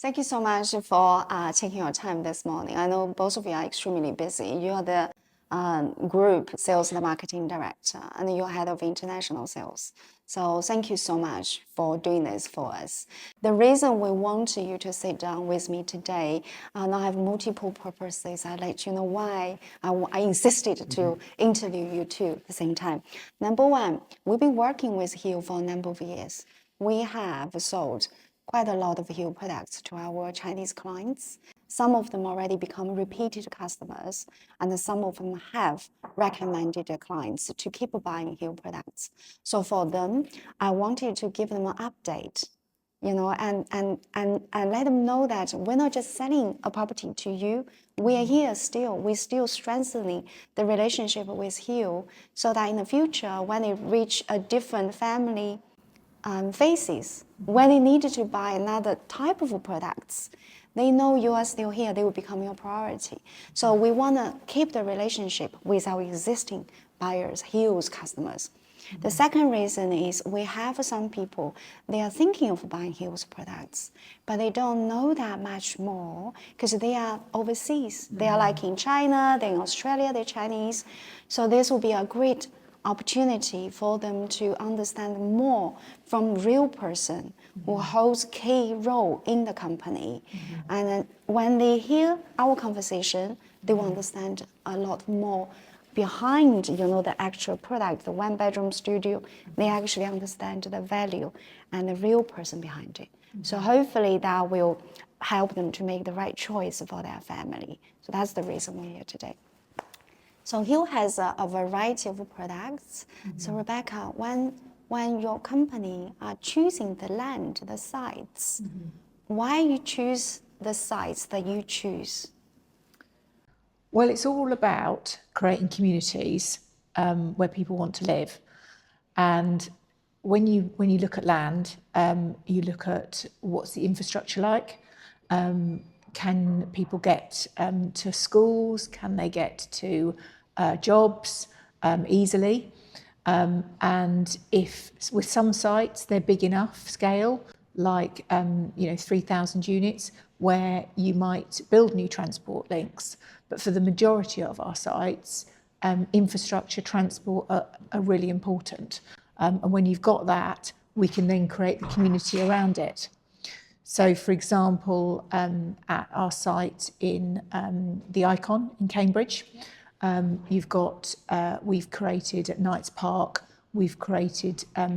Thank you so much for taking your time this morning. I know both of you are extremely busy. You are the group sales and marketing director, and you're head of international sales. So thank you so much for doing this for us. The reason we want you to sit down with me today, and I have multiple purposes. I'll let you know why I insisted to interview you two at the same time. Number one, we've been working with Hill for a number of years. We have sold quite a lot of Hill products to our Chinese clients. Some of them already become repeated customers, and some of them have recommended their clients to keep buying Hill products. So for them, I wanted to give them an update, and let them know that we're not just selling a property to you. We are here still. We're still strengthening the relationship with Hill so that in the future, when they reach a different family phases, when they need to buy another type of products, they know you are still here, they will become your priority. So we want to keep the relationship with our existing buyers, Hill's customers. The second reason is we have some people, they are thinking of buying Hill's products, but they don't know that much more because they are overseas. They are like in China, they're in Australia, they're Chinese. So this will be a great opportunity for them to understand more from real person who holds key role in the company. And then when they hear our conversation, they will understand a lot more behind, the actual product, the one-bedroom studio. They actually understand the value and the real person behind it. So hopefully that will help them to make the right choice for their family. So that's the reason we're here today. So Hill has a variety of products. So Rebecca, when your company are choosing the land, the sites, why you choose the sites that you choose? Well, it's all about creating communities where people want to live. And when you look at land, you look at what's the infrastructure like. Can people get to schools? Can they get to jobs easily? And if with some sites they're big enough scale, like 3,000 units, where you might build new transport links. But for the majority of our sites, infrastructure, transport are really important. And when you've got that, we can then create the community around it. So, for example, at our site in the Icon in Cambridge, we've created at Knights Park, we've created at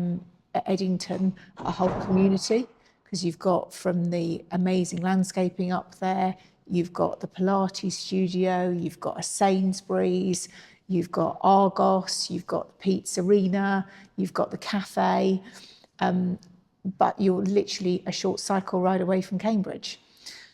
Eddington a whole community, because you've got from the amazing landscaping up there, you've got the Pilates studio, you've got a Sainsbury's, you've got Argos, you've got the Pizzerina, you've got the cafe, but you're literally a short cycle ride away from Cambridge.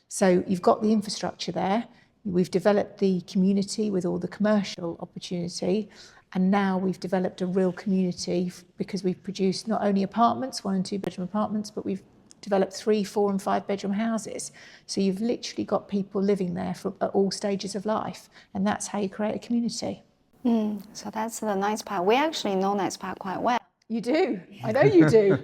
So you've got the infrastructure there, we've developed the community with all the commercial opportunity, and now we've developed a real community because we've produced not only apartments, 1- and 2-bedroom apartments, but we've developed 3-, 4- and 5-bedroom houses. So you've literally got people living there at all stages of life, and that's how you create a community. So that's the nice part. We actually know Nice Park quite well. You do. I know you do.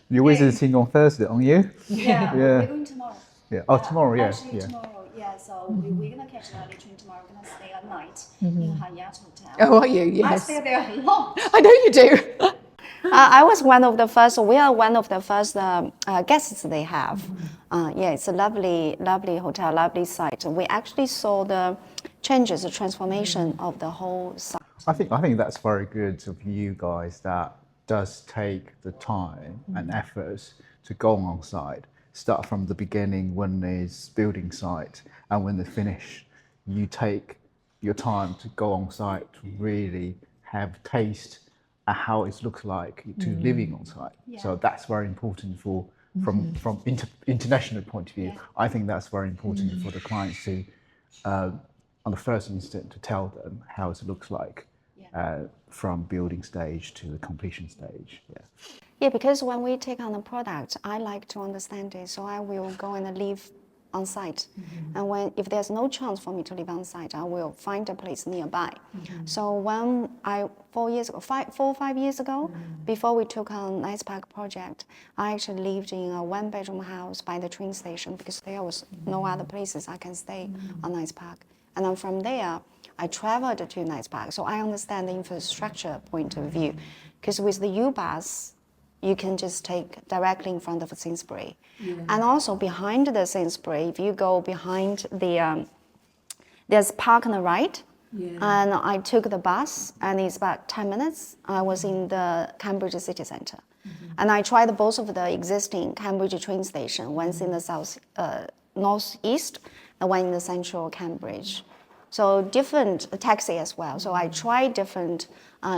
You're visiting on Thursday, aren't you? Yeah. We're going tomorrow. Yeah. Oh, tomorrow, yeah. Actually, tomorrow, yeah. So we're going to catch an early train tomorrow. We're going to stay a night in Hanyat Hotel. Oh, are you? Yes. I stay there a lot. I know you do. I was one of the first, we are one of the first guests they have. Yeah, it's a lovely, lovely hotel, lovely site. We actually saw the changes, the transformation of the whole site. I think that's very good of you guys that does take the time and efforts to go on site. Start from the beginning when there's building site, and when they finish, you take your time to go on site to really have taste at how it looks like to living on site. Yeah. So that's very important from international point of view. Yeah. I think that's very important for the clients to, on the first instant, to tell them how it looks like from building stage to the completion stage. Yeah, because when we take on a product, I like to understand it, so I will go and live on site. And if there's no chance for me to live on site, I will find a place nearby. So when 4 or 5 years ago, before we took on Nice Park project, I actually lived in a 1-bedroom house by the train station because there was no other places I can stay on Nice Park. And then from there, I traveled to Nice Park. So I understand the infrastructure point of view. Because with the U-Bus, you can just take directly in front of Sainsbury. And also behind the Sainsbury, if you go behind there's park on the right. And I took the bus, and it's about 10 minutes. I was in the Cambridge city centre. And I tried both of the existing Cambridge train station, one's in the northeast, and one in the central Cambridge. So different taxi as well. So I tried different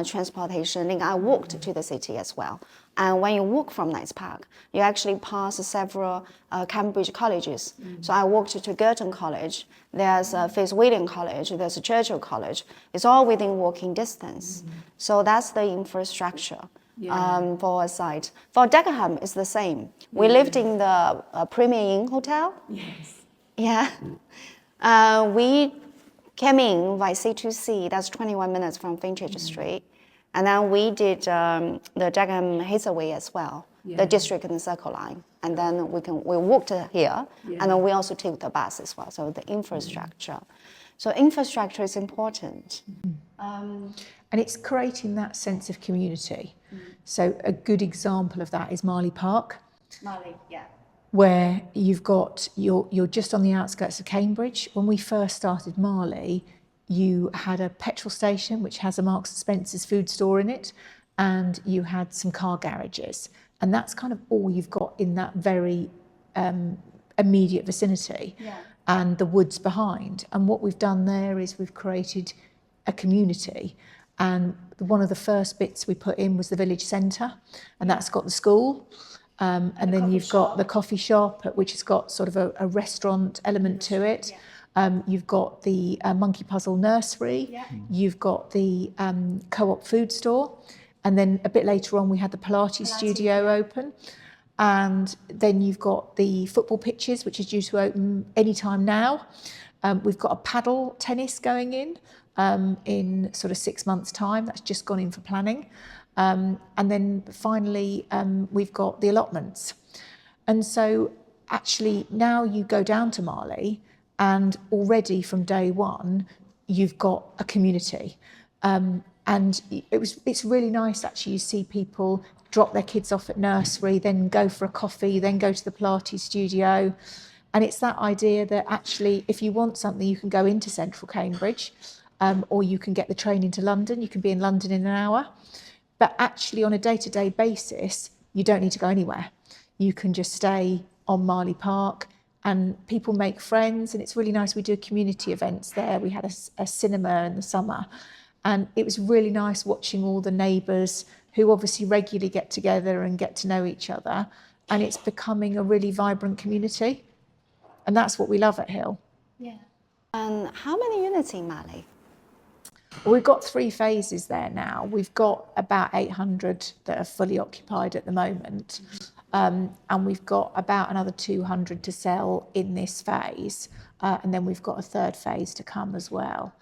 transportation, and I walked to the city as well. And when you walk from Nice Park, you actually pass several Cambridge colleges. So I walked to Girton College, there's Fitzwilliam College, there's Churchill College. It's all within walking distance. So that's the infrastructure for a site. For Dagenham, it's the same. We lived in the Premier Inn Hotel. Yeah. We came in by C2C, that's 21 minutes from Finchage Street. And then we did the Dagenham Hathaway as well, the District and the Circle Line. And then we walked here, and then we also took the bus as well. So the infrastructure. So infrastructure is important. And it's creating that sense of community. So a good example of that is Marley Park. Where you've got, you're just on the outskirts of Cambridge. When we first started Marley, you had a petrol station which has a Marks and Spencer's food store in it, and you had some car garages. And that's kind of all you've got in that very immediate vicinity, and the woods behind. And what we've done there is we've created a community. And one of the first bits we put in was the village centre, and that's got the school. And then you've got the coffee shop, which has got sort of a restaurant element to it. You've got the Monkey Puzzle Nursery. You've got the co-op food store. And then a bit later on, we had the Pilates studio open. And then you've got the football pitches, which is due to open any time now. We've got a paddle tennis going in sort of 6 months' time. That's just gone in for planning. And then finally, we've got the allotments. And so actually now you go down to Marley, and already from day one, you've got a community. And it's really nice actually. You see people drop their kids off at nursery, then go for a coffee, then go to the Pilates studio. And it's that idea that actually, if you want something, you can go into central Cambridge, or you can get the train into London. You can be in London in an hour. But actually, on a day-to-day basis, you don't need to go anywhere. You can just stay on Marley Park, and people make friends, and it's really nice. We do community events there. We had a cinema in the summer, and it was really nice watching all the neighbours who obviously regularly get together and get to know each other, and it's becoming a really vibrant community, and that's what we love at Hill. And how many units in Marley? Well, we've got 3 phases there now. We've got about 800 that are fully occupied at the moment. And we've got about another 200 to sell in this phase. And then we've got a 3rd phase to come as well,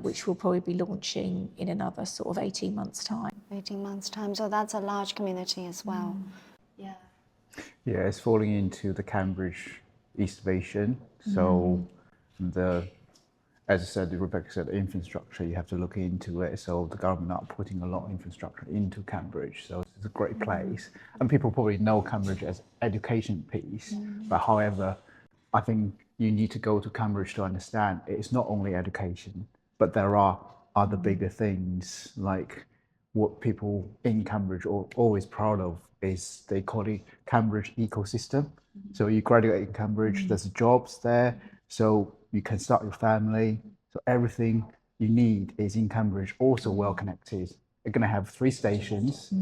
which will probably be launching in another sort of 18 months' time. 18 months' time. So that's a large community as well. Yeah, it's falling into the Cambridge East Station. So as I said, Rebecca said, infrastructure, you have to look into it. So the government are putting a lot of infrastructure into Cambridge. So it's a great place. And people probably know Cambridge as education piece. But however, I think you need to go to Cambridge to understand it's not only education, but there are other bigger things, like what people in Cambridge are always proud of is they call it Cambridge ecosystem. So you graduate in Cambridge, there's jobs there. So you can start your family. So everything you need is in Cambridge, also well connected. You're going to have 3 stations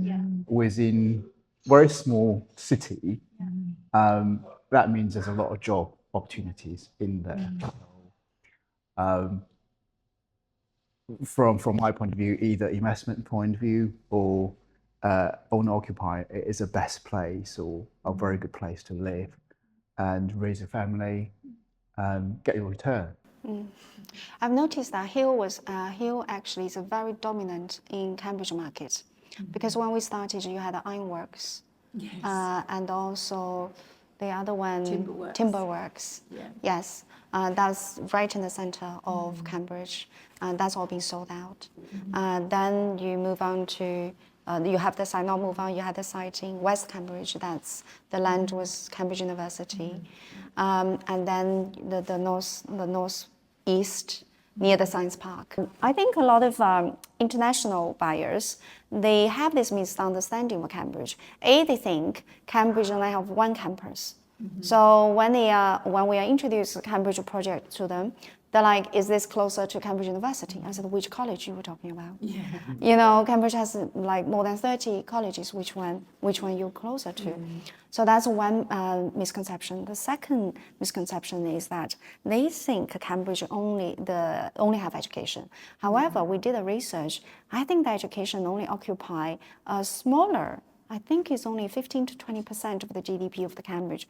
within very small city. That means there's a lot of job opportunities in there. From my point of view, either investment point of view or owner occupier, it is the best place or a very good place to live. and raise a family and get your return. I've noticed that Hill actually is very dominant in Cambridge market, because when we started, you had the ironworks, Yes. and also the other one, Timberworks. Timberworks. Yeah. Yes, that's right in the center of Cambridge, and that's all been sold out. Then you move on to. You have the site, not move on, you had the site in West Cambridge, that's the land was Cambridge University. And then the northeast near the Science Park. I think a lot of international buyers, they have this misunderstanding of Cambridge. They think Cambridge only have one campus. So when we are introduced the Cambridge project to them, they're like, is this closer to Cambridge University? I said, which college you were talking about? Yeah. You know, Cambridge has like more than 30 colleges, which one you're closer to? So that's one misconception. The second misconception is that they think Cambridge only have education. However, we did a research. I think the education only occupy a smaller, I think it's only 15 to 20% of the GDP of the Cambridge.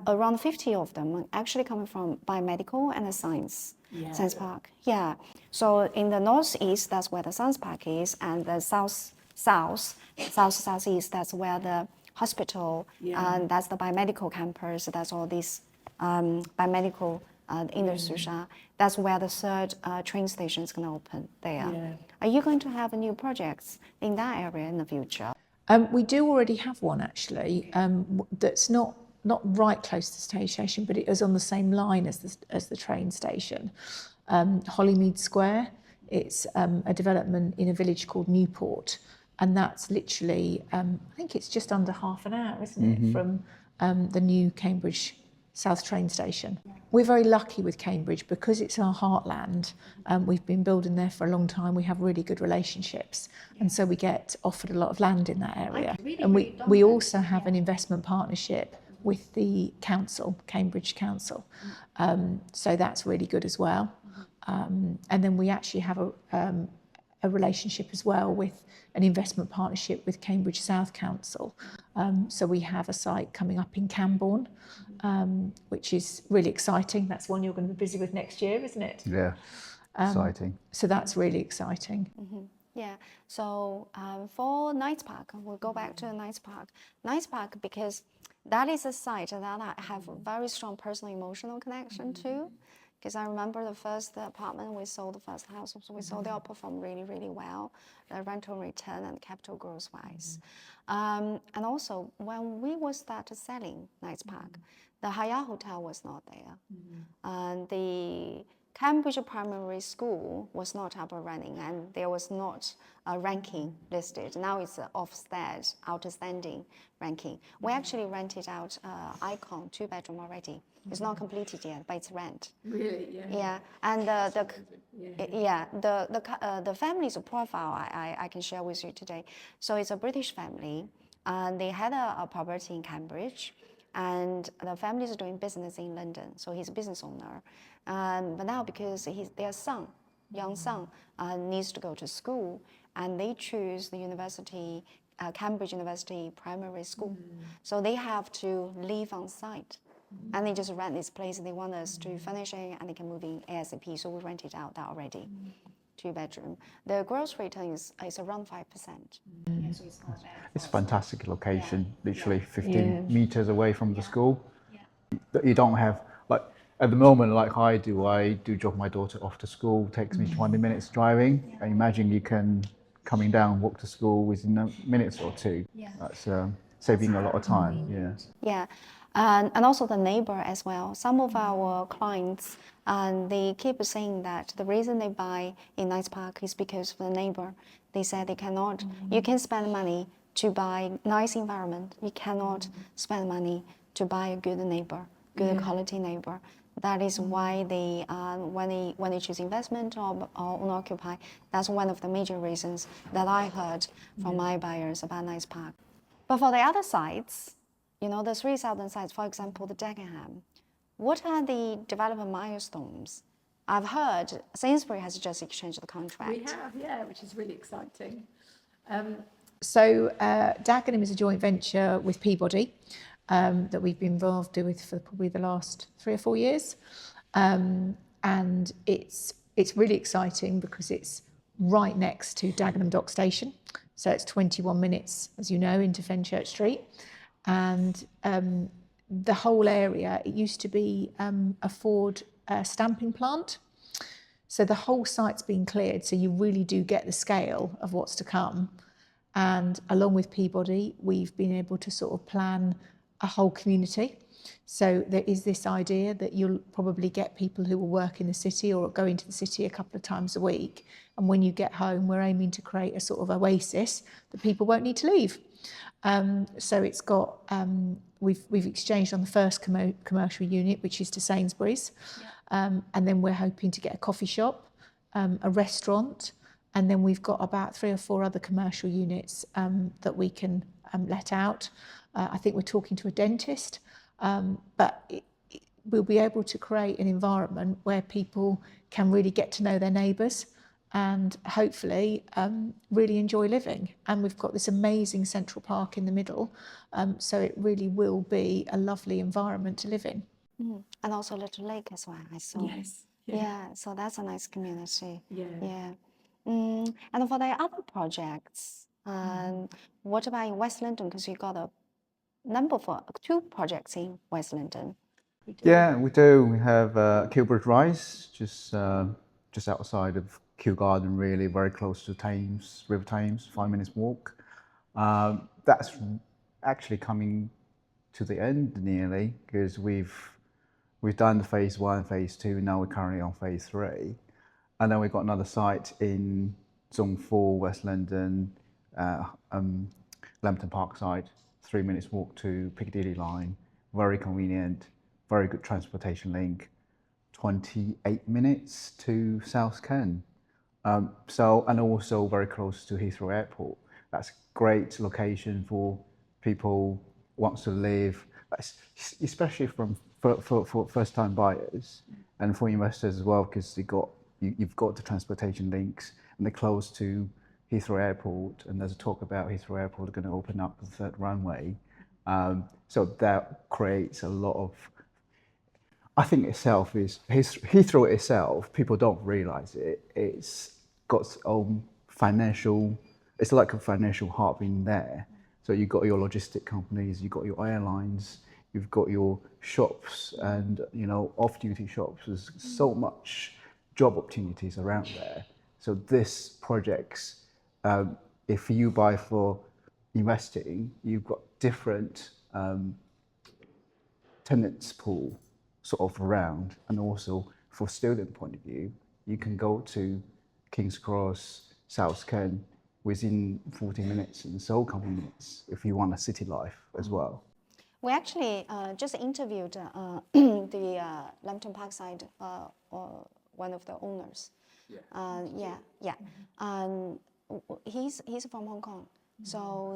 Around 50 of them are actually coming from biomedical and the science park. Yeah. So in the northeast, that's where the science park is, and the southeast, that's where the hospital, and that's the biomedical campus. That's all these biomedical industries. That's where the third train station is going to open there. Yeah. Are you going to have new projects in that area in the future? We do already have one actually, that's not right close to the station, but it is on the same line as the train station. Hollymead Square, it's a development in a village called Newport, and that's literally, I think it's just under half an hour, isn't it, from the new Cambridge South train station. We're very lucky with Cambridge because it's our heartland. We've been building there for a long time. We have really good relationships, and so we get offered a lot of land in that area. And we also have an investment partnership with the council, Cambridge Council. So that's really good as well. And then we actually have a relationship as well with an investment partnership with Cambridge South Council. So we have a site coming up in Camborne, which is really exciting. That's one you're going to be busy with next year, isn't it? Yeah, exciting. So that's really exciting. Yeah, so for Knights Park, we'll go back to Knights Park. Knights Park, because that is a site that I have a very strong personal emotional connection to. Because I remember the first apartment we sold, the first house we sold, they all performed really, really well, rental return and capital growth wise. And also, when we were started selling Knights Park, the Hyatt Hotel was not there. And the Cambridge Primary School was not up and running, and there was not a ranking listed. Now it's an Ofsted outstanding ranking. We actually rented out Icon 2-bedroom already. It's not completed yet, but it's rent. Really? Yeah. Yeah, and the family's profile I can share with you today. So it's a British family, and they had a property in Cambridge, and the family is doing business in London. So he's a business owner, but now because their son, young son, needs to go to school, and they choose the university, Cambridge University Primary School. So they have to live on site. And they just rent this place. They want us to furnish it, and they can move in ASAP. So we rented out that already, 2-bedroom. The gross return is around 5%. Yeah, so it's not bad. It's a fantastic location, literally 15 meters away from the school. You don't have, like, at the moment, like I do drop my daughter off to school, takes me 20 minutes driving. I imagine you can, coming down, walk to school within minutes or two. That's saving a lot of time, Yeah. And also the neighbor as well. Some of our clients, they keep saying that the reason they buy in Knights Park is because of the neighbor. They said they cannot, you can spend money to buy nice environment. You cannot spend money to buy a good neighbor, good quality neighbor. That is why they, when they choose investment or occupy, that's one of the major reasons that I heard from my buyers about Knights Park. But for the other sites, you know, the 3,000 sites, for example, the Dagenham, what are the development milestones? I've heard Sainsbury has just exchanged the contract. We have, yeah, which is really exciting. So Dagenham is a joint venture with Peabody. that we've been involved with for probably the last 3 or 4 years. And it's really exciting because it's right next to Dagenham Dock Station. So it's 21 minutes, as you know, into Fenchurch Street. And the whole area, it used to be a Ford stamping plant. So the whole site's been cleared, so you really do get the scale of what's to come. And along with Peabody, we've been able to sort of plan a whole community. So there is this idea that you'll probably get people who will work in the city or go into the city a couple of times a week. And when you get home, we're aiming to create a sort of oasis that people won't need to leave. So it's got, we've exchanged on the first commercial unit, which is to Sainsbury's. And then we're hoping to get a coffee shop, a restaurant, and then we've got about 3 or 4 other commercial units that we can let out. I think we're talking to a dentist, but we'll be able to create an environment where people can really get to know their neighbours and hopefully really enjoy living. And we've got this amazing central park in the middle, so it really will be a lovely environment to live in. And also Little Lake as well, I saw. Yes. Yeah, so that's a nice community. Yeah. And for the other projects, what about in West London? Because you got a number for 2 projects in West London. Yeah, we do. We have Kilbridge Rise, just outside of Kew Garden, really, very close to Thames, River Thames, 5 minutes walk. That's actually coming to the end nearly, because we've done the phase 1, phase 2, now we're currently on phase 3. And then we've got another site in Zone 4, West London, Lambton Park side, 3 minutes walk to Piccadilly line, very convenient, very good transportation link, 28 minutes to South Ken. And also very close to Heathrow Airport. That's a great location for people who want to live, especially for first-time buyers and for investors as well, because you've got the transportation links and they're close to Heathrow Airport, and there's a talk about Heathrow Airport going to open up the 3rd runway. So that creates a lot of, I think itself is, Heathrow itself, people don't realise it, it's got its own financial, it's like a financial hub in there. So you've got your logistic companies, you've got your airlines, you've got your shops and, off-duty shops. There's so much job opportunities around there. So this project's, if you buy for investing, you've got different tenants pool sort of around, and also for student point of view, you can go to King's Cross, South Ken within 40 minutes, and so convenience if you want a city life as well. We actually just interviewed the Lambton Parkside, one of the owners. He's from Hong Kong, so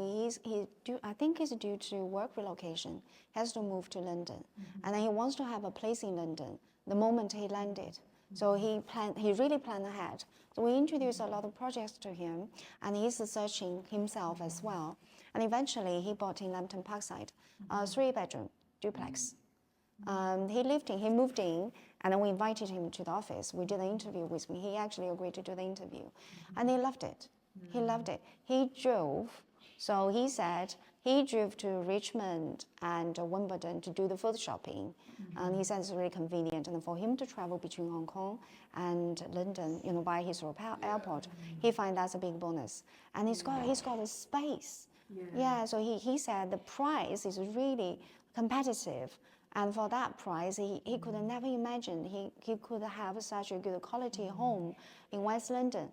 I think he's due to work relocation. He has to move to London, and then he wants to have a place in London the moment he landed. So he really planned ahead. So we introduced a lot of projects to him, and he's searching himself as well. And eventually he bought in Lambton Parkside, a 3-bedroom duplex. He moved in, and then we invited him to the office. We did an interview with me. He actually agreed to do the interview, and he loved it. He loved it. He drove, so he said he drove to Richmond and Wimbledon to do the food shopping, and he said it's really convenient. And for him to travel between Hong Kong and London, by Heathrow Airport, he finds that's a big bonus. And he's got a space. So he said the price is really competitive. And for that price, he could have never imagined he could have such a good quality home in West London.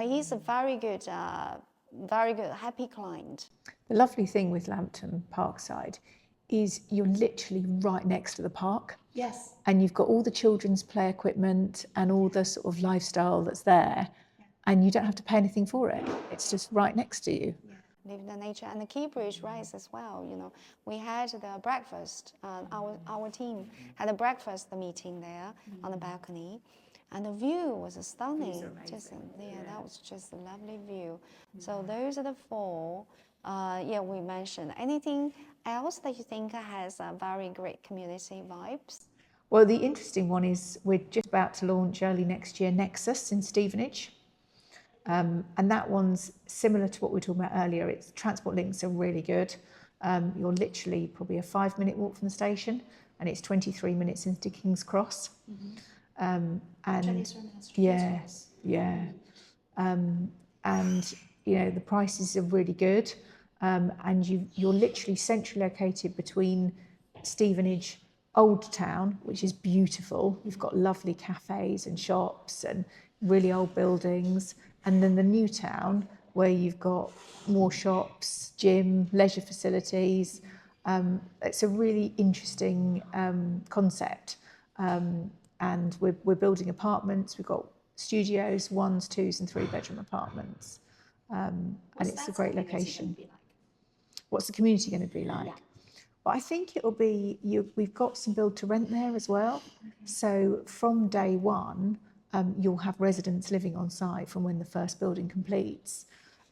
He's a very good, happy client. The lovely thing with Lambton Parkside is you're literally right next to the park. Yes. And you've got all the children's play equipment and all the sort of lifestyle that's there, and you don't have to pay anything for it. It's just right next to you. Live in the nature, and the Keybridge Rise as well. We had the breakfast. Our team had a breakfast meeting there on the balcony, and the view was stunning. That was just a lovely view. So those are the 4. We mentioned anything else that you think has a very great community vibes? Well, the interesting one is we're just about to launch early next year Nexus in Stevenage. And that one's similar to what we were talking about earlier. Its transport links are really good. You're literally probably a 5-minute walk from the station, and it's 23 minutes into King's Cross. And yeah, yeah. And you know the prices are really good, and you're literally centrally located between Stevenage Old Town, which is beautiful. You've got lovely cafes and shops and really old buildings, and then the new town where you've got more shops, gym, leisure facilities. It's a really interesting concept, and we're building apartments. We've got studios, 1s, 2s and 3-bedroom apartments, and it's a great location. What's the community going to be like? But I think it'll be, we've got some build to rent there as well. So from day one, you'll have residents living on site from when the first building completes.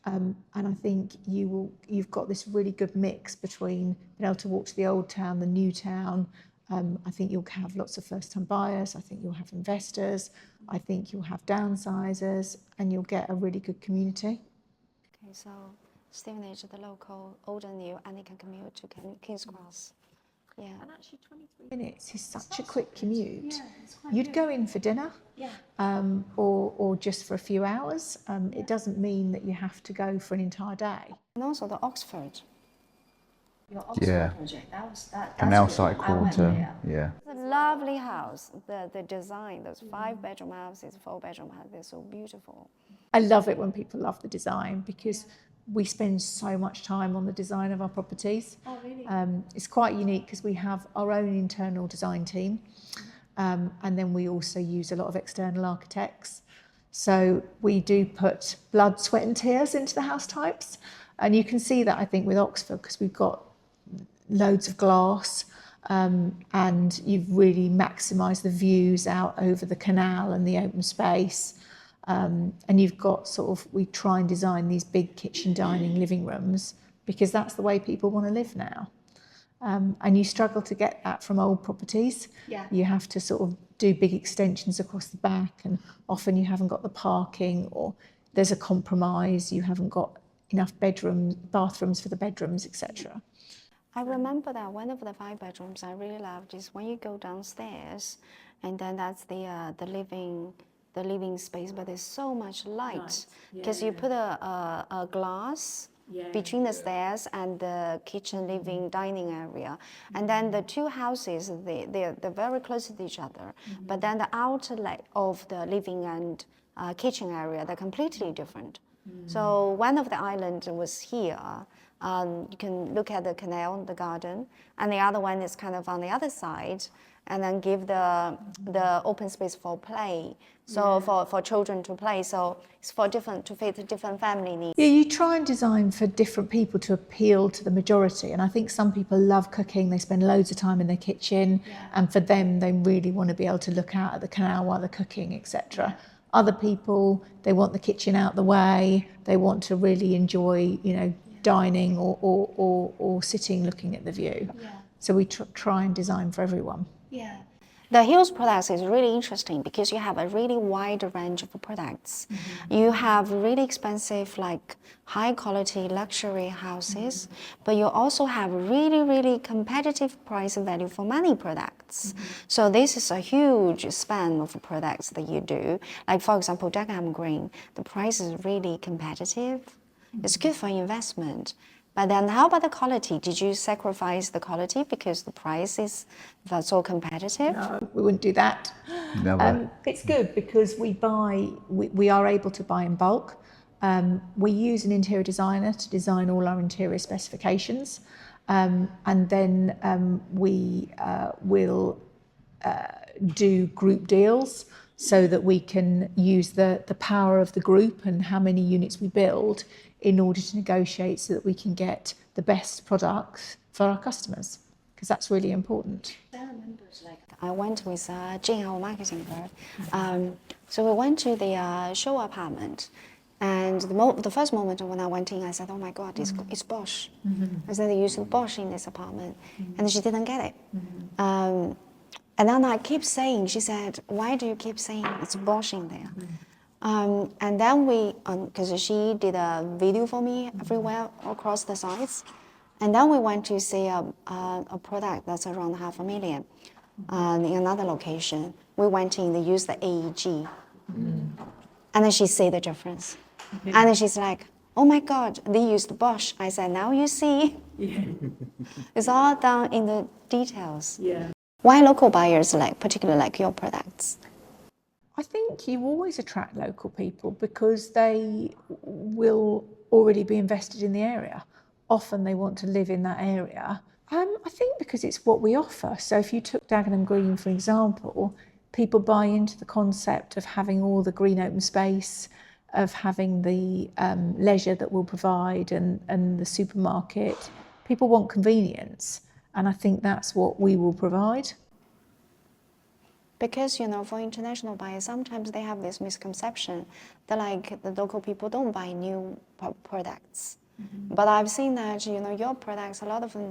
And I think you've got this really good mix between being able to walk to the old town, the new town. I think you'll have lots of first-time buyers. I think you'll have investors. I think you'll have downsizers, and you'll get a really good community. Okay, so Stevenage, the local, old and new, and they can commute to King's Cross. Yeah. And actually 23 minutes is such a quick commute. You'd go in for dinner, or just for a few hours. It doesn't mean that you have to go for an entire day. And also the Oxford. Your Oxford project, that's Canal good. Site I went Quarter, there. yeah. It's a lovely house. The design, those 5-bedroom houses, 4-bedroom houses, they're so beautiful. I love it when people love the design, because we spend so much time on the design of our properties. Oh, really? It's quite unique because we have our own internal design team, and then we also use a lot of external architects. So we do put blood, sweat and tears into the house types, and you can see that, I think, with Oxford, because we've got loads of glass, and you've really maximised the views out over the canal and the open space. And you've got we try and design these big kitchen, dining, living rooms, because that's the way people want to live now. And you struggle to get that from old properties. Yeah. You have to do big extensions across the back, and often you haven't got the parking, or there's a compromise. You haven't got enough bathrooms for the bedrooms, etc. I remember that one of the 5 bedrooms I really loved is when you go downstairs, and then that's the living space, but there's so much light because you put a glass between the stairs and the kitchen, living, dining area, and then the two houses they're very close to each other, but then the outlet of the living and kitchen area, they're completely different. So one of the islands was here. You can look at the canal, the garden, and the other one is kind of on the other side, and then give the open space for play. So for children to play. So it's to fit different family needs. Yeah, you try and design for different people to appeal to the majority. And I think some people love cooking. They spend loads of time in their kitchen, and for them, they really want to be able to look out at the canal while they're cooking, etc. Other people, they want the kitchen out the way. They want to really enjoy, dining or sitting looking at the view. So we try and design for everyone. Yeah. The Hills products is really interesting because you have a really wide range of products. You have really expensive, like high quality luxury houses, but you also have really, really competitive price and value for money products. So this is a huge span of products that you do. Like for example, Dagenham Green, the price is really competitive. It's good for investment. But then how about the quality? Did you sacrifice the quality because the price is so competitive? No, we wouldn't do that. Never. It's good because we are able to buy in bulk. We use an interior designer to design all our interior specifications. And then we will do group deals so that we can use the power of the group and how many units we build in order to negotiate so that we can get the best products for our customers, because that's really important. I went with Jing, our marketing bird. So we went to the show apartment, And the first moment when I went in, I said, "Oh my God, it's Bosch." I said, "They use Bosch in this apartment," and she didn't get it. And then I keep saying, she said, "Why do you keep saying it's Bosch in there?" And then because she did a video for me everywhere across the sites, and then we went to see a product that's around 500,000 in another location. We went in, they used the AEG, and then she see the difference. And then she's like, "Oh my God, they used Bosch." I said, "Now you see." It's all done in the details. Why local buyers particularly like your products? I think you always attract local people because they will already be invested in the area. Often they want to live in that area. I think because it's what we offer. So if you took Dagenham Green, for example, people buy into the concept of having all the green open space, of having the leisure that we'll provide and the supermarket. People want convenience, and I think that's what we will provide. Because, for international buyers, sometimes they have this misconception that the local people don't buy new products. But I've seen that, your products, a lot of them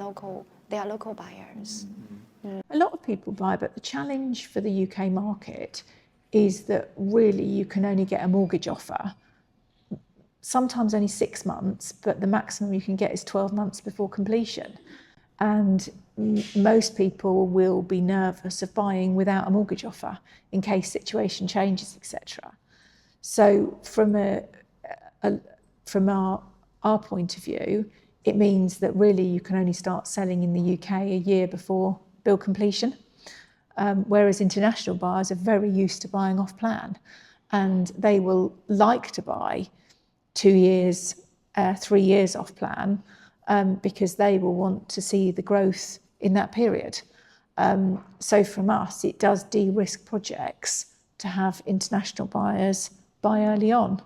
they are local buyers. A lot of people buy, but the challenge for the UK market is that really you can only get a mortgage offer, sometimes only 6 months, but the maximum you can get is 12 months before completion. And most people will be nervous of buying without a mortgage offer in case situation changes, etc. So from our point of view, it means that really you can only start selling in the UK a year before build completion, whereas international buyers are very used to buying off plan, and they will like to buy 2 years, 3 years off plan, because they will want to see the growth in that period. So from us, it does de-risk projects to have international buyers buy early on.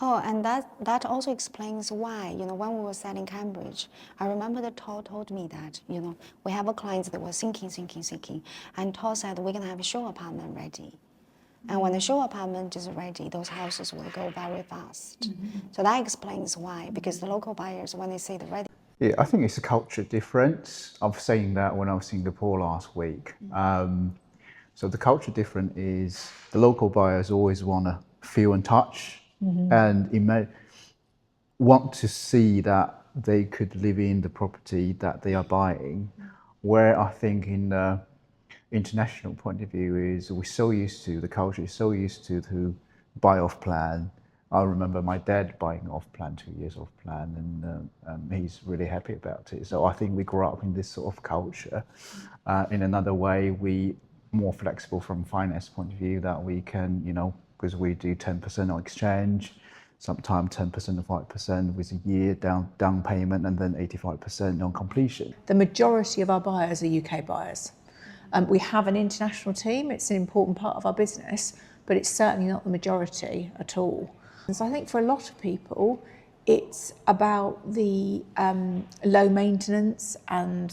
Oh, and that also explains why, when we were selling Cambridge, I remember that Tao told me that, we have a client that was thinking, and Tao said, "We're going to have a show apartment ready." And when the show apartment is ready, those houses will go very fast. So that explains why, because the local buyers, when they see the ready. Yeah, I think it's a culture difference. I was saying that when I was in Singapore last week. So the culture difference is the local buyers always want to feel and touch, and want to see that they could live in the property that they are buying. Where I think in the international point of view is we're so used to, the culture is so used to buy off plan. I remember my dad buying off plan, 2 years off plan, and he's really happy about it. So I think we grew up in this sort of culture. In another way, we more flexible from finance point of view, that we can, because we do 10% on exchange, sometimes 10% or 5% with a year down payment, and then 85% on completion. The majority of our buyers are UK buyers. We have an international team, it's an important part of our business, but it's certainly not the majority at all. And so I think for a lot of people, it's about the low maintenance and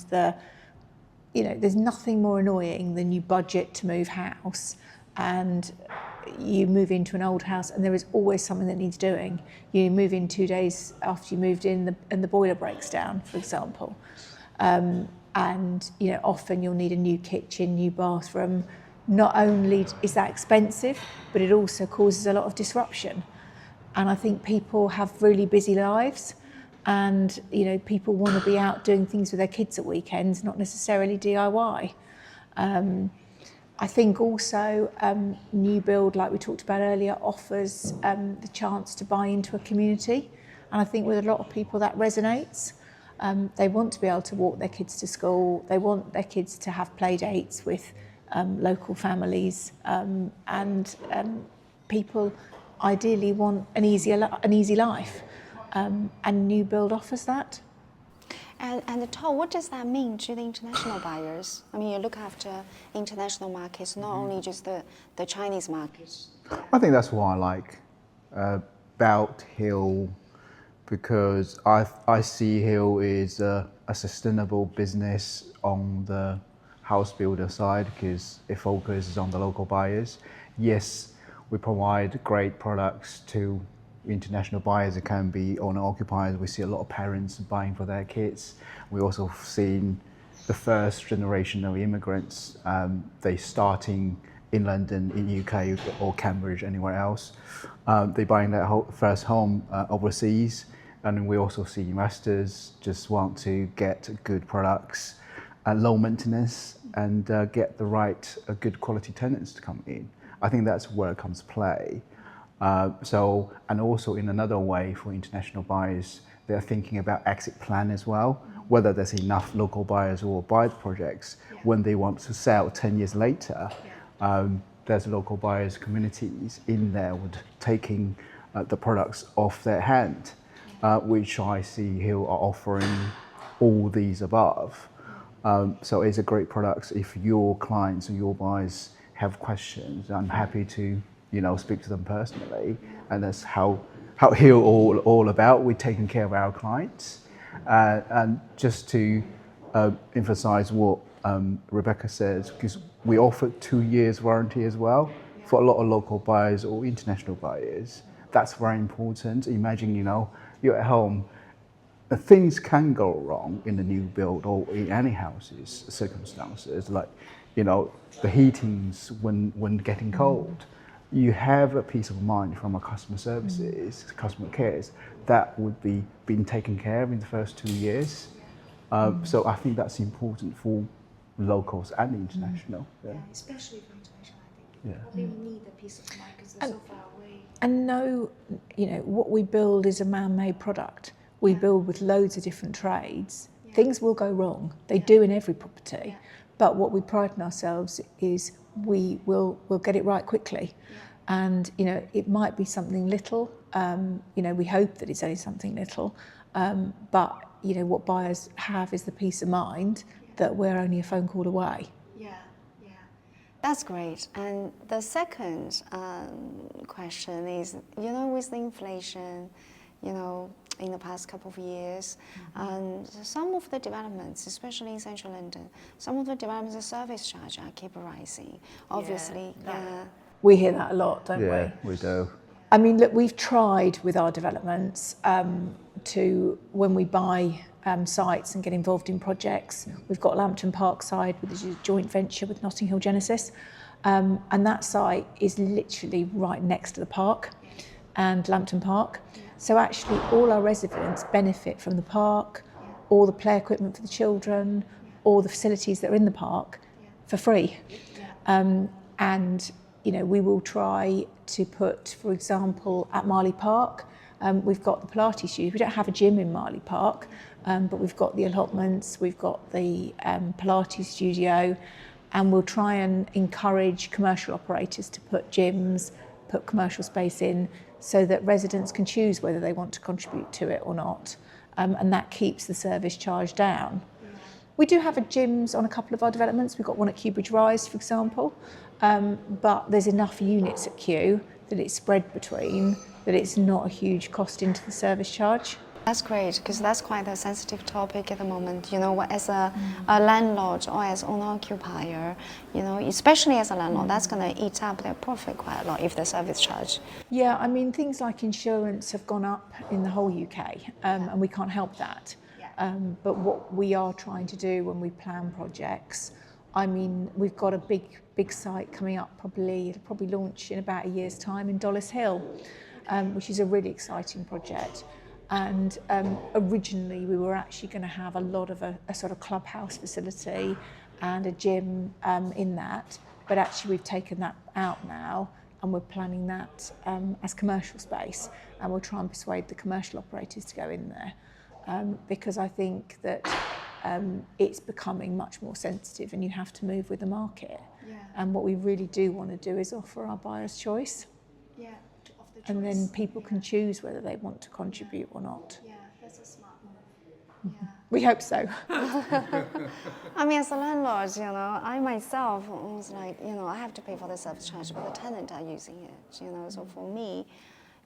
there's nothing more annoying than you budget to move house and you move into an old house and there is always something that needs doing. You move in 2 days after you moved in and the boiler breaks down, for example. And often you'll need a new kitchen, new bathroom. Not only is that expensive, but it also causes a lot of disruption. And I think people have really busy lives, and people want to be out doing things with their kids at weekends, not necessarily DIY. I think also new build, like we talked about earlier, offers the chance to buy into a community, and I think with a lot of people that resonates. They want to be able to walk their kids to school. They want their kids to have play dates with local families, and people ideally want an easy life, and new build offers that. And Tao, what does that mean to the international buyers? I mean, you look after international markets, not only just the Chinese markets. I think that's why I like Belt Hill, because I see Hill is a sustainable business on the house builder side, because it focuses on the local buyers. Yes, we provide great products to international buyers, it can be owner occupiers. We see a lot of parents buying for their kids. We also seen the first generation of immigrants. They starting in London, in UK or Cambridge, anywhere else. They buying their first home overseas, and we also see investors just want to get good products, low maintenance, and get the right, good quality tenants to come in. I think that's where it comes to play. And also in another way for international buyers, they're thinking about exit plan as well, whether there's enough local buyers who will buy the projects when they want to sell 10 years later. There's local buyers communities in there with taking the products off their hand, which I see here are offering all these above. So it's a great product. If your clients and your buyers have questions, I'm happy to speak to them personally, and that's how here all about. We're taking care of our clients, and just to emphasize what Rebecca says, because we offer 2 years warranty as well for a lot of local buyers or international buyers. That's very important. Imagine you're at home. Things can go wrong in a new build or in any house's circumstances, like the heatings when getting cold. You have a peace of mind from a customer services, customer cares, that would be being taken care of in the first 2 years. So I think that's important for locals and international. Yeah, especially for international, I think. Yeah. Probably need the peace of mind because they're so far away. And know, what we build is a man-made product. We build with loads of different trades. Things will go wrong. They do in every property. But what we pride in ourselves is we'll get it right quickly. And, it might be something little. We hope that it's only something little. But, what buyers have is the peace of mind that we're only a phone call away. That's great. And the second question is, with the inflation, in the past couple of years, and some of the developments, especially in central London, some of the developments, the service charge keep rising. Obviously, We hear that a lot, don't we? Yeah, we do. I mean, look, we've tried with our developments to, when we buy sites and get involved in projects, we've got Lambton Park side, which is a joint venture with Notting Hill Genesis, and that site is literally right next to the park and Lambton Park. So actually all our residents benefit from the park, all the play equipment for the children, all the facilities that are in the park for free. And we will try to put, for example, at Marley Park, we've got the Pilates studio. We don't have a gym in Marley Park, but we've got the allotments, we've got the Pilates studio, and we'll try and encourage commercial operators to put gyms, put commercial space in, so that residents can choose whether they want to contribute to it or not, and that keeps the service charge down. We do have gyms on a couple of our developments. We've got one at Cubridge Rise, for example, but there's enough units at Kew that it's spread between, that it's not a huge cost into the service charge. That's great, because that's quite a sensitive topic at the moment. As a landlord or as owner-occupier, especially as a landlord, that's going to eat up their profit quite a lot if the service charge. Yeah, I mean, things like insurance have gone up in the whole UK, and we can't help that. But what we are trying to do when we plan projects, I mean, we've got a big site coming up, it'll probably launch in about a year's time in Dollis Hill, which is a really exciting project. And originally we were actually going to have a lot of a sort of clubhouse facility and a gym in that, but actually we've taken that out now and we're planning that as commercial space, and we'll try and persuade the commercial operators to go in there, because I think that it's becoming much more sensitive and you have to move with the market. And what we really do want to do is offer our buyers choice. And then people can choose whether they want to contribute or not. Yeah, that's a smart move. We hope so. I mean, as a landlord, I myself was like, I have to pay for the service charge, but the tenant are using it, So for me,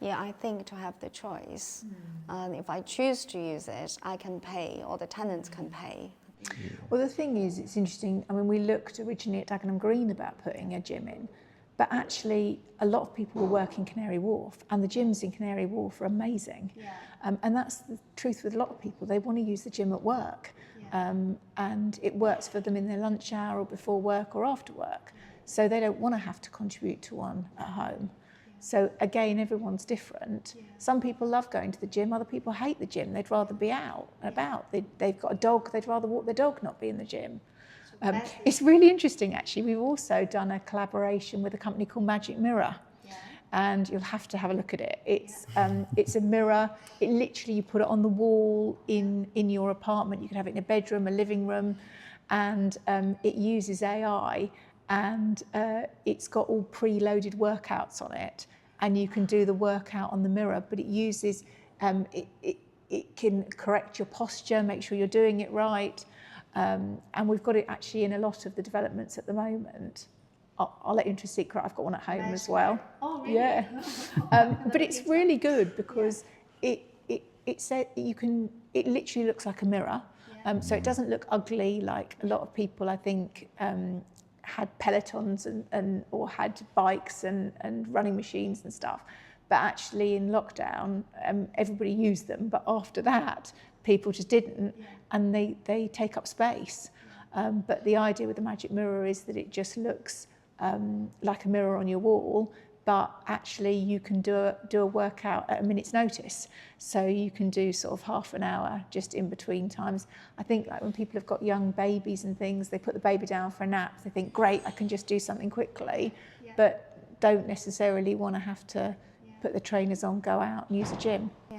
I think to have the choice, and if I choose to use it, I can pay, or the tenants can pay. Well, the thing is, it's interesting. I mean, we looked originally at Dagenham Green about putting a gym in, But actually, a lot of people will work in Canary Wharf, and the gyms in Canary Wharf are amazing. Yeah. And that's the truth with a lot of people. They want to use the gym at work, and it works for them in their lunch hour or before work or after work. So they don't want to have to contribute to one at home. So again, everyone's different. Some people love going to the gym, other people hate the gym. They'd rather be out and about. They've got a dog, they'd rather walk their dog, not be in the gym. It's really interesting, actually. We've also done a collaboration with a company called Magic Mirror. And you'll have to have a look at it. It's a mirror. It literally, you put it on the wall in your apartment. You can have it in a bedroom, a living room, and it uses AI, and it's got all preloaded workouts on it, and you can do the workout on the mirror. But it uses it can correct your posture, make sure you're doing it right, and we've got it actually in a lot of the developments at the moment. I'll let you into a secret. I've got one at home as well. Oh, really? Yeah, but it's really good because it literally looks like a mirror. So it doesn't look ugly like a lot of people, I think, had Pelotons or had bikes and running machines and stuff. But actually in lockdown, everybody used them. But after that, people just didn't, and they take up space. But the idea with the Magic Mirror is that it just looks like a mirror on your wall, but actually you can do a workout at a minute's notice. So you can do sort of half an hour just in between times. I think like when people have got young babies and things, they put the baby down for a nap, they think, great, I can just do something quickly, but don't necessarily want to have to put the trainers on, go out and use a gym. Yeah.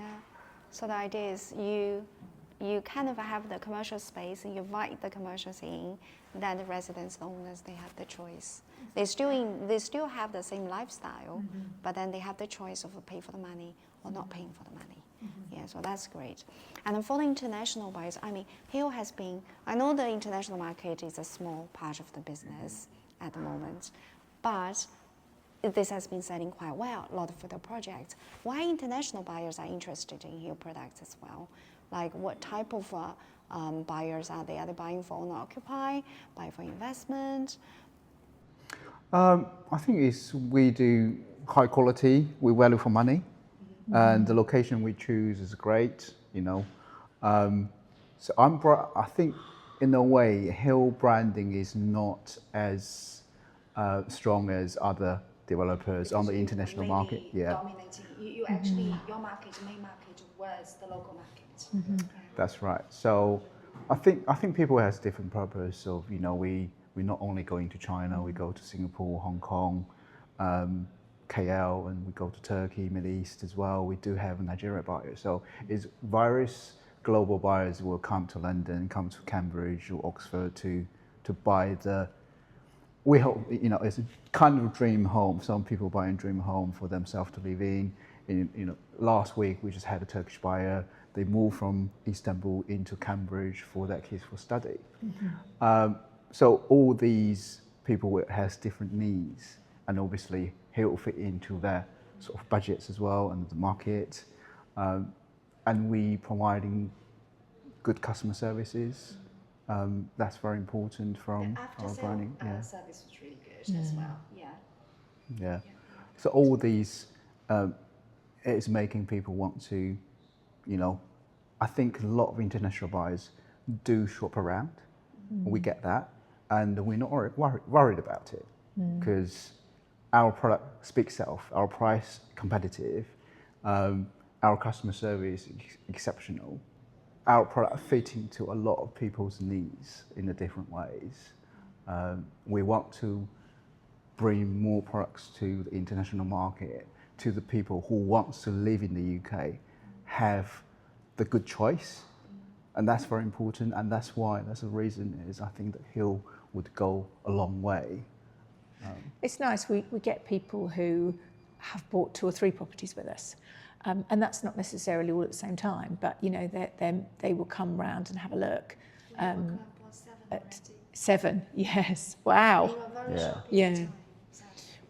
So the idea is you kind of have the commercial space and you invite the commercials in, then the residents, the owners, they have the choice. They still have the same lifestyle, but then they have the choice of pay for the money or not paying for the money. Yeah, so that's great. And then for the international buyers, I mean, Hill has been, I know the international market is a small part of the business at the moment, but this has been selling quite well, a lot of the projects. Why international buyers are interested in Hill products as well? Like what type of buyers are they? Are they buying for owner-occupy, buying for investment? I think we do high quality, we value for money, and the location we choose is great, you know. So I think in a way, Hill branding is not as strong as other developers on the international market. Yeah, Dominating. You actually, your market, main market was the local market. that's right. So I think people has different purpose of, you know, we're not only going to China, we go to Singapore, Hong Kong, KL, and we go to Turkey, Middle East as well. We do have Nigeria buyers. So it's various global buyers will come to London, come to Cambridge or Oxford to buy we hope, you know, it's a kind of dream home. Some people buying dream home for themselves to live in. You know, last week we just had a Turkish buyer. They moved from Istanbul into Cambridge for their kids for study. So all these people has different needs, and obviously he will fit into their sort of budgets as well and the market. And we providing good customer services. That's very important from our branding. Service was really good as well. Yeah. So all these is making people want to, you know, I think a lot of international buyers do shop around. We get that, and we're not worried about it because our product speaks itself. Our price competitive, our customer service exceptional. Our product fitting to a lot of people's needs in a different ways. We want to bring more products to the international market, to the people who wants to live in the UK, have the good choice, and that's very important. And that's the reason is I think that Hill would go a long way. It's nice. We get people who have bought 2 or 3 properties with us. And that's not necessarily all at the same time, but you know, they will come round and have a look. At 7, yes. Wow. Yeah.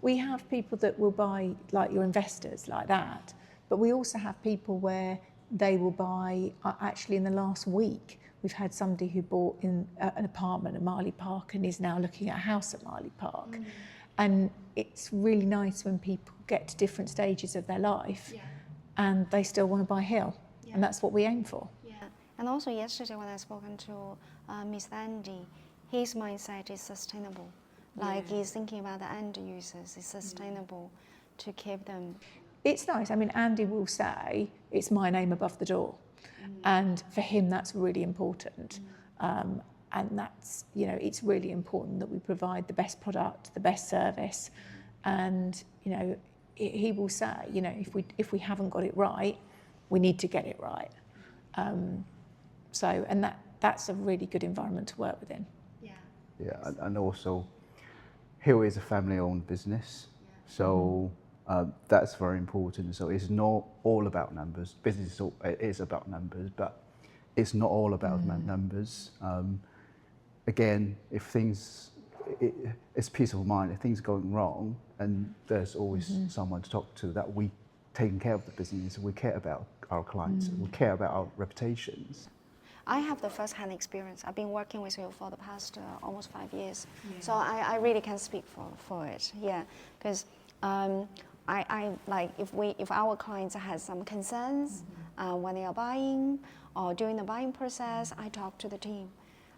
We have people that will buy, like your investors, like that. But we also have people where they will buy. Actually, in the last week, we've had somebody who bought in an apartment at Marley Park and is now looking at a house at Marley Park. And it's really nice when people get to different stages of their life and they still want to buy Hill. And that's what we aim for. Yeah. And also yesterday when I spoken to Miss Andy, his mindset is sustainable. Like he's thinking about the end users, it's sustainable to keep them. It's nice. I mean, Andy will say, it's my name above the door. And for him, that's really important. And that's, you know, it's really important that we provide the best product, the best service. And, you know, he will say, you know, if we haven't got it right, we need to get it right. And that's a really good environment to work within. Yeah, and also, Hill is a family-owned business, so that's very important. So it's not all about numbers. Business is about numbers, but it's not all about numbers. Again, if it's peace of mind. If things are going wrong, and there's always someone to talk to, that we taking care of the business. We care about our clients. We care about our reputations. I have the first-hand experience. I've been working with you for the past almost 5 years, so I really can speak for it. Yeah, because I like if our clients have some concerns when they are buying or during the buying process, I talk to the team,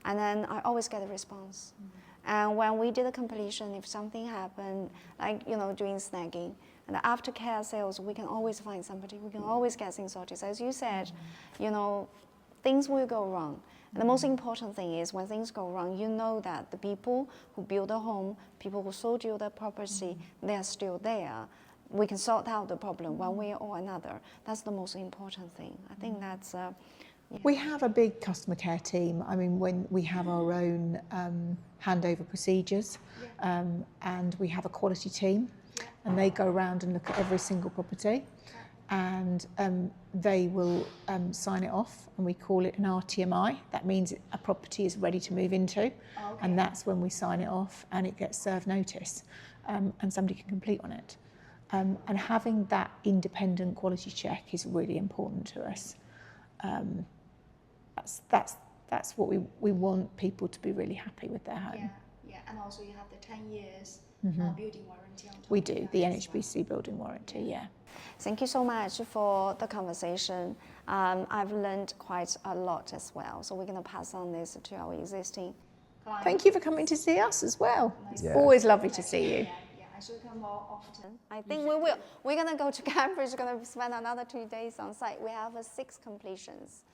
and then I always get a response. And when we did the completion, if something happened, like doing snagging and the aftercare sales, we can always find somebody. We can always get things sorted. As you said, things will go wrong. And the most important thing is when things go wrong, you know that the people who build a home, people who sold you the property, they are still there. We can sort out the problem one way or another. That's the most important thing. I think that's... We have a big customer care team. I mean, when we have our own handover procedures, and we have a quality team, and they go around and look at every single property, and they will sign it off, and we call it an RTMI. That means a property is ready to move into, and that's when we sign it off and it gets served notice, and somebody can complete on it. And having that independent quality check is really important to us. That's what we want people to be really happy with their home. Yeah, and also you have the 10 years building warranty on top. We do, the NHBC building warranty, yeah. Thank you so much for the conversation. I've learned quite a lot as well. So we're going to pass on this to our existing clients. Thank you for coming to see us as well. It's Yeah. always lovely to see you. Yeah, I should come more often. I think we will. We're going to go to Cambridge. We're going to spend another 2 days on site. We have 6 completions.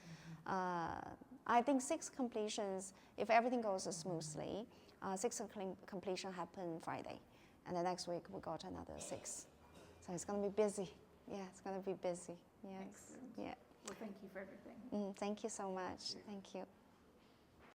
I think 6 completions, if everything goes smoothly, 6 completion happen Friday. And the next week we got another 6. So it's going to be busy. Yeah, it's going to be busy. Yes. Excellent. Yeah. Well, thank you for everything. Thank you so much. Thank you.